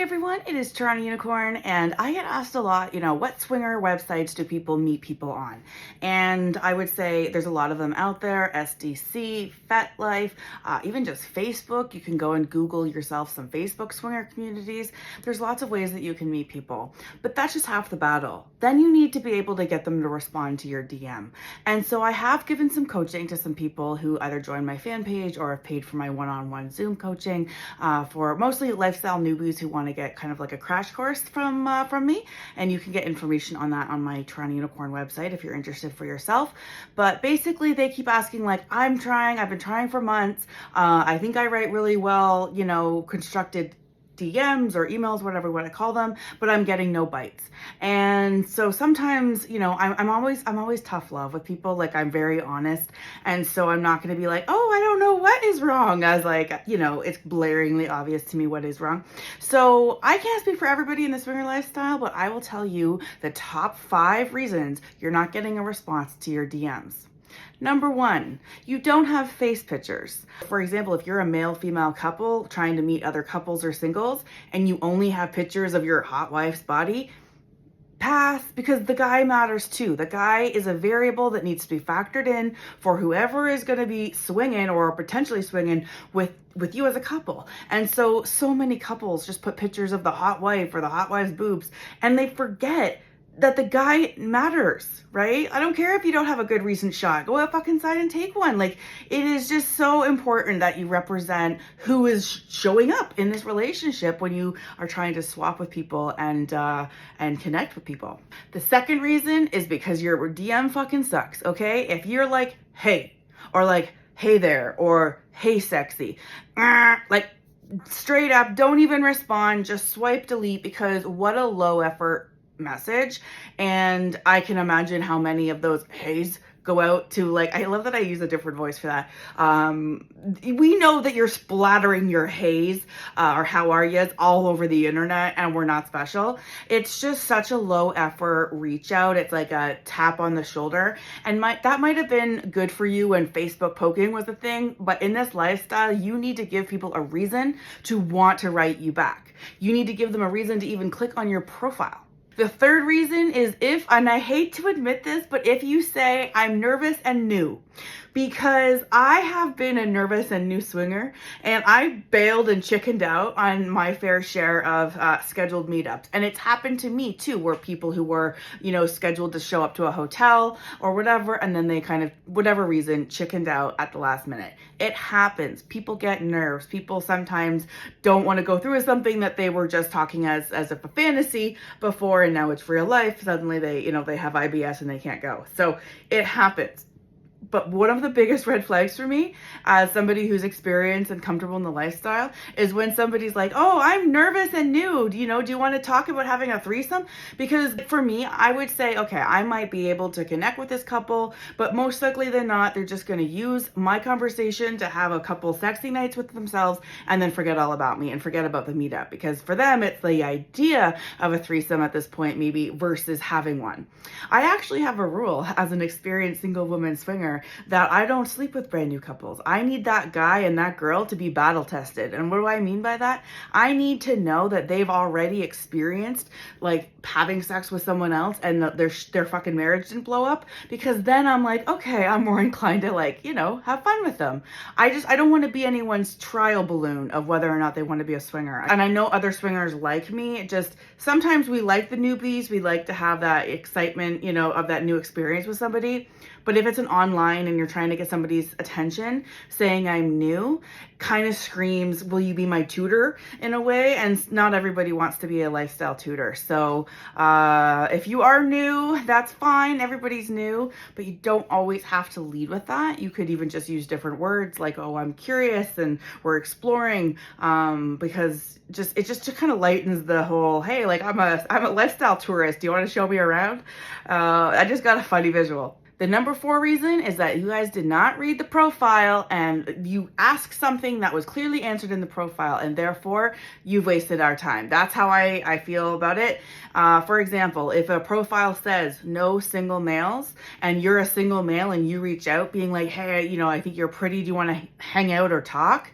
everyone, it is TorontoUnicorn, and I get asked a lot, what swinger websites do people meet people on? And I would say there's a lot of them out there: SDC, FetLife, even just Facebook. You can go and Google yourself some Facebook swinger communities. There's lots of ways that you can meet people, but that's just half the battle. Then you need to be able to get them to respond to your DM. And so I have given some coaching to some people who either joined my fan page or have paid for my one-on-one Zoom coaching for mostly lifestyle newbies who want to get kind of like a crash course from me. And you can get information on that on my Toronto Unicorn website if you're interested for yourself. But basically they keep asking, like, I've been trying for months. I think I write really well, constructed DMs or emails, whatever you want to call them, but I'm getting no bites. And so sometimes, I'm always tough love with people. Like, I'm very honest. And so I'm not going to be like, oh, I don't know what is wrong, as it's blaringly obvious to me what is wrong. So I can't speak for everybody in the swinger lifestyle, but I will tell you the top 5 reasons you're not getting a response to your DMs. Number 1, you don't have face pictures. For example, if you're a male-female couple trying to meet other couples or singles and you only have pictures of your hot wife's body, pass, because the guy matters too. The guy is a variable that needs to be factored in for whoever is going to be swinging or potentially swinging with you as a couple. And so many couples just put pictures of the hot wife or the hot wife's boobs, and they forget that the guy matters, right? I don't care if you don't have a good recent shot. Go fucking inside and take one. Like, it is just so important that you represent who is showing up in this relationship when you are trying to swap with people and connect with people. The second reason is because your DM fucking sucks, okay? If you're like, hey, or like, hey there, or hey sexy, like, straight up, don't even respond, just swipe delete, because what a low effort message. And I can imagine how many of those hays go out to, like, I love that I use a different voice for that. We know that you're splattering your hays or how are yous all over the internet, and we're not special. It's just such a low effort reach out. It's like a tap on the shoulder, and that might have been good for you when Facebook poking was a thing, but in this lifestyle, you need to give people a reason to want to write you back. You need to give them a reason to even click on your profile. The third reason is and I hate to admit this, but if you say, I'm nervous and new, because I have been a nervous and new swinger, and I bailed and chickened out on my fair share of scheduled meetups. And it's happened to me too, where people who were, scheduled to show up to a hotel or whatever, and then they kind of, whatever reason, chickened out at the last minute. It happens. People get nerves. People sometimes don't want to go through with something that they were just talking as if a fantasy before, and now it's real life. Suddenly they have IBS and they can't go. So it happens. But one of the biggest red flags for me, as somebody who's experienced and comfortable in the lifestyle, is when somebody's like, oh, I'm nervous and new. Do you want to talk about having a threesome? Because for me, I would say, okay, I might be able to connect with this couple, but most likely than not, they're just going to use my conversation to have a couple sexy nights with themselves and then forget all about me and forget about the meetup. Because for them, it's the idea of a threesome at this point, maybe, versus having one. I actually have a rule as an experienced single woman swinger that I don't sleep with brand new couples. I need that guy and that girl to be battle tested. And what do I mean by that? I need to know that they've already experienced, like, having sex with someone else and their fucking marriage didn't blow up, because then I'm like, okay, I'm more inclined to, like, have fun with them. I don't want to be anyone's trial balloon of whether or not they want to be a swinger. And I know other swingers like me. Just sometimes we like the newbies. We like to have that excitement, of that new experience with somebody. But if it's an online and you're trying to get somebody's attention, saying I'm new kind of screams, will you be my tutor, in a way? And not everybody wants to be a lifestyle tutor. So if you are new, that's fine. Everybody's new, but you don't always have to lead with that. You could even just use different words like, oh, I'm curious and we're exploring, because it just kind of lightens the whole, hey, like, I'm a lifestyle tourist. Do you want to show me around? I just got a funny visual. The number 4 reason is that you guys did not read the profile and you asked something that was clearly answered in the profile, and therefore you've wasted our time. That's how I feel about it. For example, if a profile says no single males and you're a single male and you reach out being like, hey, I think you're pretty. Do you want to hang out or talk?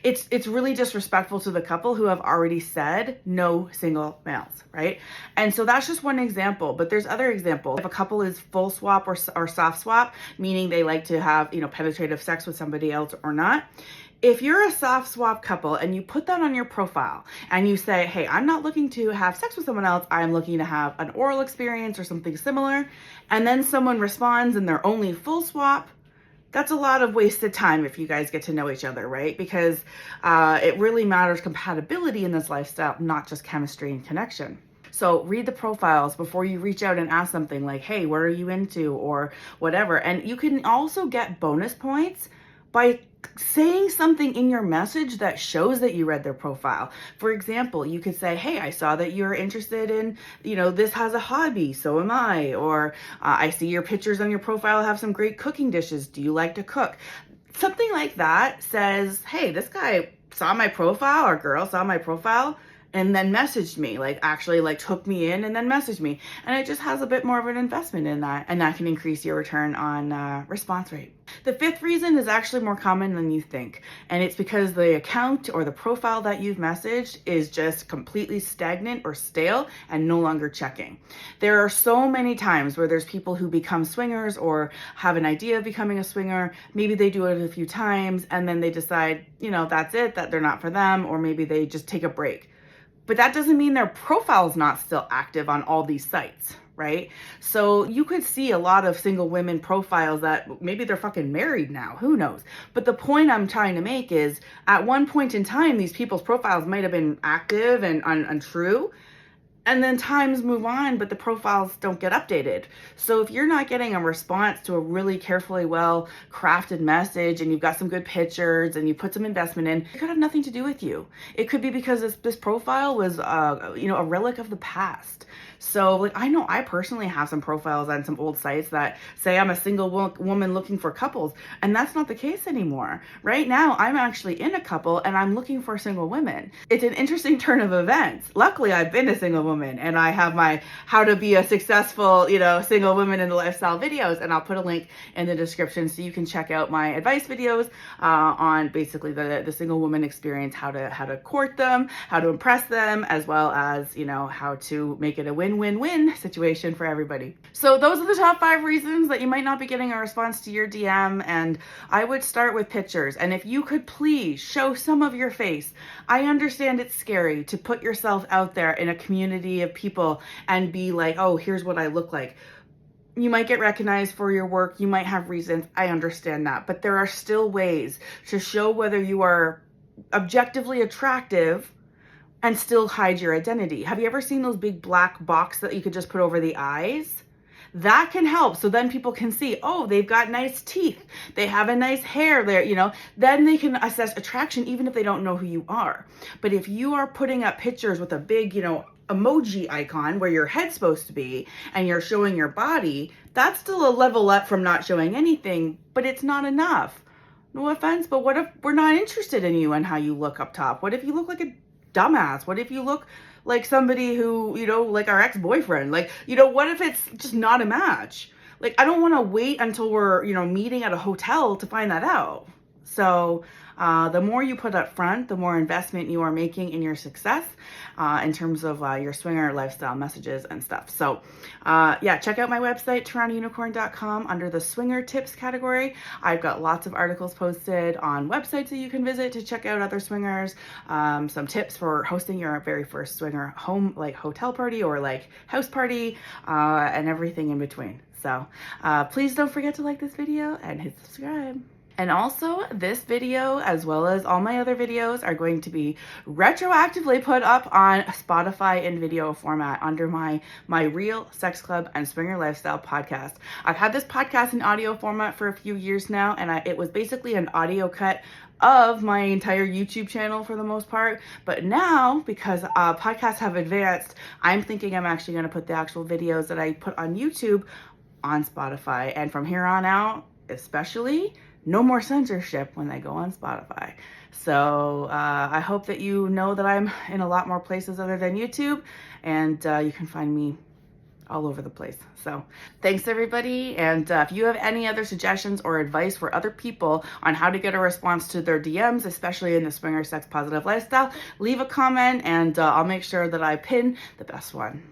It's really disrespectful to the couple who have already said no single males, right? And so that's just one example, but there's other examples. If a couple is full swap or soft swap, meaning they like to have, penetrative sex with somebody else or not. If you're a soft swap couple and you put that on your profile and you say, hey, I'm not looking to have sex with someone else, I'm looking to have an oral experience or something similar, and then someone responds and they're only full swap, that's a lot of wasted time if you guys get to know each other, right? Because it really matters compatibility in this lifestyle, not just chemistry and connection. So read the profiles before you reach out and ask something like, hey, what are you into, or whatever. And you can also get bonus points by saying something in your message that shows that you read their profile. For example, you could say, hey, I saw that you're interested in, this has a hobby, so am I. Or I see your pictures on your profile have some great cooking dishes. Do you like to cook? Something like that says, hey, this guy saw my profile or girl saw my profile and then messaged me, hooked me in and then messaged me. And it just has a bit more of an investment in that, and that can increase your return on response rate. The fifth reason is actually more common than you think, and it's because the account or the profile that you've messaged is just completely stagnant or stale and no longer checking. There are so many times where there's people who become swingers or have an idea of becoming a swinger. Maybe they do it a few times and then they decide, that's it, that they're not for them, or maybe they just take a break. But that doesn't mean their profile's not still active on all these sites, right? So you could see a lot of single women profiles that maybe they're fucking married now, who knows? But the point I'm trying to make is at one point in time, these people's profiles might have been active and untrue. And then times move on, but the profiles don't get updated. So if you're not getting a response to a really carefully well crafted message and you've got some good pictures and you put some investment in, it could have nothing to do with you. It could be because this profile was, a relic of the past. So I know I personally have some profiles on some old sites that say I'm a single woman looking for couples, and that's not the case anymore. Right now, I'm actually in a couple and I'm looking for single women. It's an interesting turn of events. Luckily, I've been a single woman and I have my how to be a successful, single woman in the lifestyle videos, and I'll put a link in the description so you can check out my advice videos on basically the single woman experience, how to court them, how to impress them, as well as, how to make it a win-win-win situation for everybody. So those are the top 5 reasons that you might not be getting a response to your DM, and I would start with pictures. And if you could please show some of your face. I understand it's scary to put yourself out there in a community of people and be like, oh, here's what I look like. You might get recognized for your work. You might have reasons. I understand that. But there are still ways to show whether you are objectively attractive and still hide your identity. Have you ever seen those big black box that you could just put over the eyes? That can help. So then people can see, oh, they've got nice teeth. They have a nice hair there, then they can assess attraction even if they don't know who you are. But if you are putting up pictures with a big, emoji icon where your head's supposed to be and you're showing your body, that's still a level up from not showing anything, but it's not enough. No offense, but what if we're not interested in you and how you look up top? What if you look like a dumbass? What if you look like somebody who, like our ex-boyfriend? What if it's just not a match? I don't want to wait until we're, meeting at a hotel to find that out. So the more you put up front, the more investment you are making in your success in terms of your swinger lifestyle messages and stuff. So check out my website, TorontoUnicorn.com, under the swinger tips category. I've got lots of articles posted on websites that you can visit to check out other swingers, some tips for hosting your very first swinger home, hotel party or house party, and everything in between. So please don't forget to like this video and hit subscribe. And also, this video, as well as all my other videos, are going to be retroactively put up on Spotify in video format under my Real Sex Club and Swinger Lifestyle podcast. I've had this podcast in audio format for a few years now, and it was basically an audio cut of my entire YouTube channel for the most part. But now, because podcasts have advanced, I'm thinking I'm actually going to put the actual videos that I put on YouTube on Spotify. And from here on out, especially, no more censorship when they go on Spotify. So I hope that you know that I'm in a lot more places other than YouTube, and you can find me all over the place. So thanks everybody. And if you have any other suggestions or advice for other people on how to get a response to their DMs, especially in the swinger sex positive lifestyle, leave a comment and I'll make sure that I pin the best one.